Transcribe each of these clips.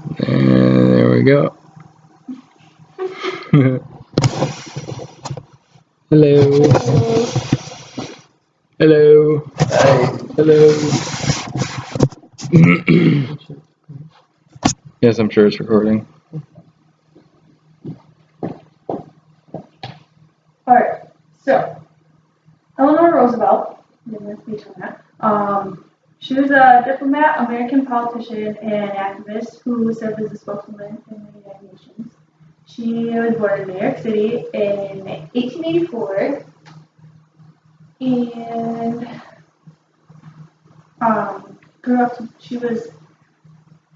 And there we go. Hello. Hello. Hi. Hello. Yes, I'm sure it's recording. Alright, so Eleanor Roosevelt, she was a diplomat, American politician, and activist who served as a spokeswoman in the United Nations. She was born in New York City in 1884 and grew up. She was,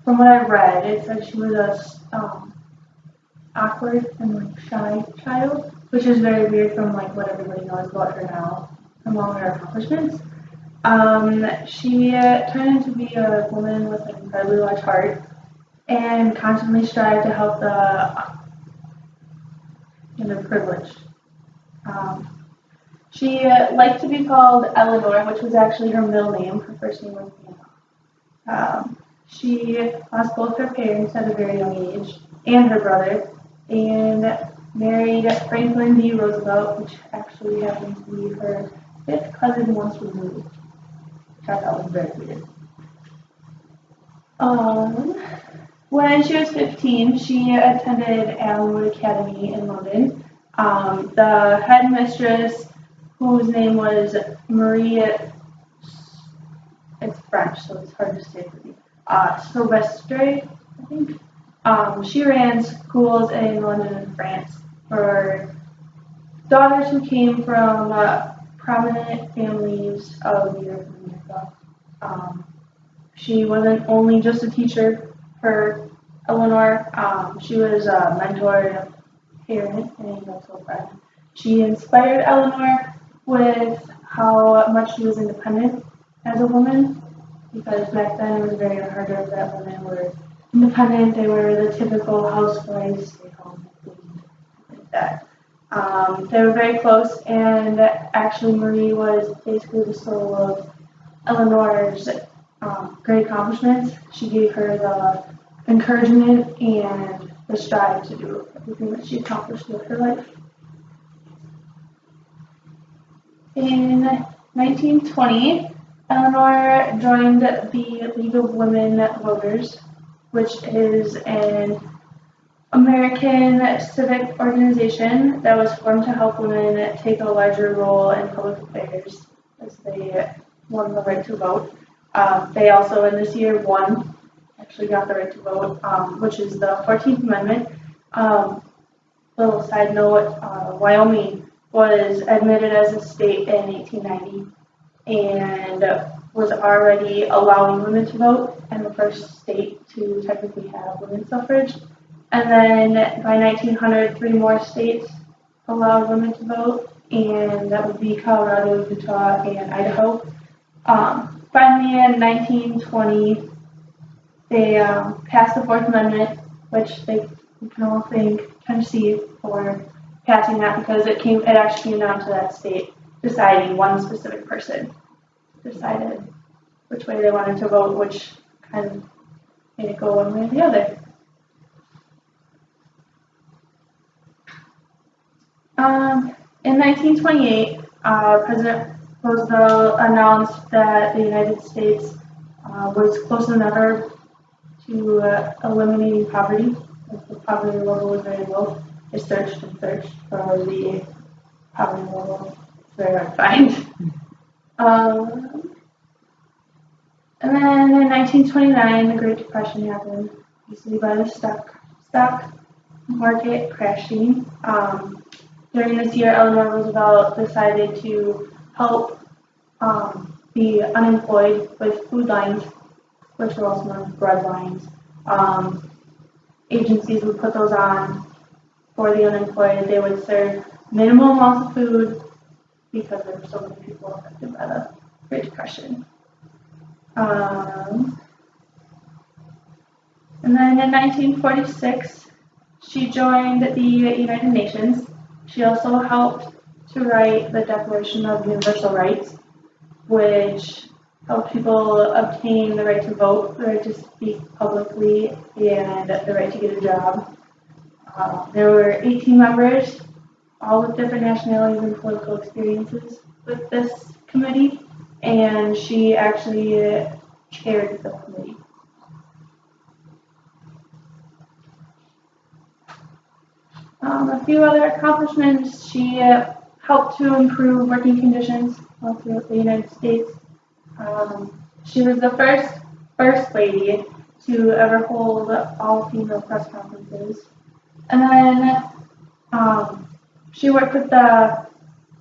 from what I read, it said she was a awkward and shy child, which is very weird from what everybody knows about her now, from all her accomplishments. She turned into be a woman with an incredibly large heart and constantly strived to help the underprivileged. She liked to be called Eleanor, which was actually her middle name. Her first name was Anna. She lost both her parents at a very young age and her brother, and married Franklin D. Roosevelt, which actually happens to be her fifth cousin once removed. I thought that was very weird. When she was 15, she attended Allenwood Academy in London. The headmistress, whose name was Marie, it's French, so it's hard to say for me, Silvestre, I think. She ran schools in London and France for daughters who came from prominent families of Europe and America. She wasn't only just a teacher for Eleanor, she was a mentor and a parent and also a friend. She inspired Eleanor with how much she was independent as a woman, because back then it was very unheard of that women were independent. They were the typical housewives, stay home, things like that. They were very close, and actually Marie was basically the soul of Eleanor's great accomplishments. She gave her the encouragement and the strive to do everything that she accomplished with her life. In 1920, Eleanor joined the League of Women Voters, which is an American civic organization that was formed to help women take a larger role in public affairs as they won the right to vote. They also, in this year, actually got the right to vote, which is the 14th Amendment. Little side note, Wyoming was admitted as a state in 1890 and was already allowing women to vote, and the first state to technically have women's suffrage. And then by 1900, 3 more states allowed women to vote, and that would be Colorado, Utah, and Idaho. Finally, in 1920, they passed the Fourth Amendment, which you can all thank Tennessee for passing that, because it actually came down to that state deciding, one specific person decided which way they wanted to vote, which kind of made it go one way or the other. In 1928, President Roosevelt announced that the United States was closer than ever to eliminating poverty. The poverty level was very low. They searched and searched for the poverty level. It's very hard to find. And then in 1929, the Great Depression happened, usually by the stock market crashing. During this year, Eleanor Roosevelt decided to help the unemployed with food lines, which were also known as bread lines. Agencies would put those on for the unemployed. They would serve minimal amounts of food because there were so many people affected by the Great Depression. And then in 1946, she joined the United Nations. She also helped to write the Declaration of Universal Rights, which helped people obtain the right to vote, the right to speak publicly, and the right to get a job. There were 18 members, all with different nationalities and political experiences with this committee, and she actually chaired the committee. A few other accomplishments: she helped to improve working conditions all throughout the United States. She was the first lady to ever hold all-female press conferences. And then she worked with the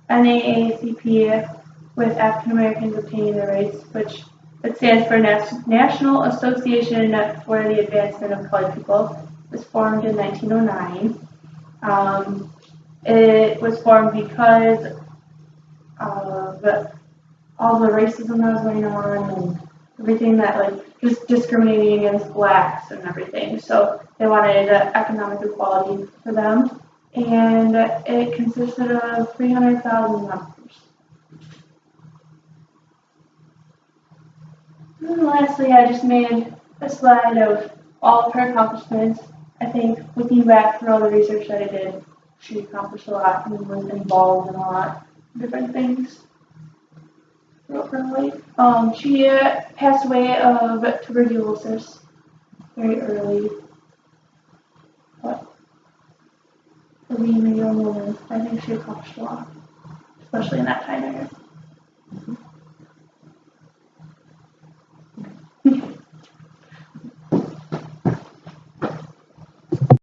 NAACP with African Americans obtaining their rights, which it stands for National Association for the Advancement of Colored People. It was formed in 1909. It was formed because of all the racism that was going on and everything that, like, just discriminating against blacks and everything. So they wanted economic equality for them, and it consisted of 300,000 members. And then lastly, I just made a slide of all of her accomplishments. I think looking back through all the research that I did, she accomplished a lot and was involved in a lot of different things throughout her life. She passed away of tuberculosis very early, but for being a young woman, I think she accomplished a lot, especially in that time era.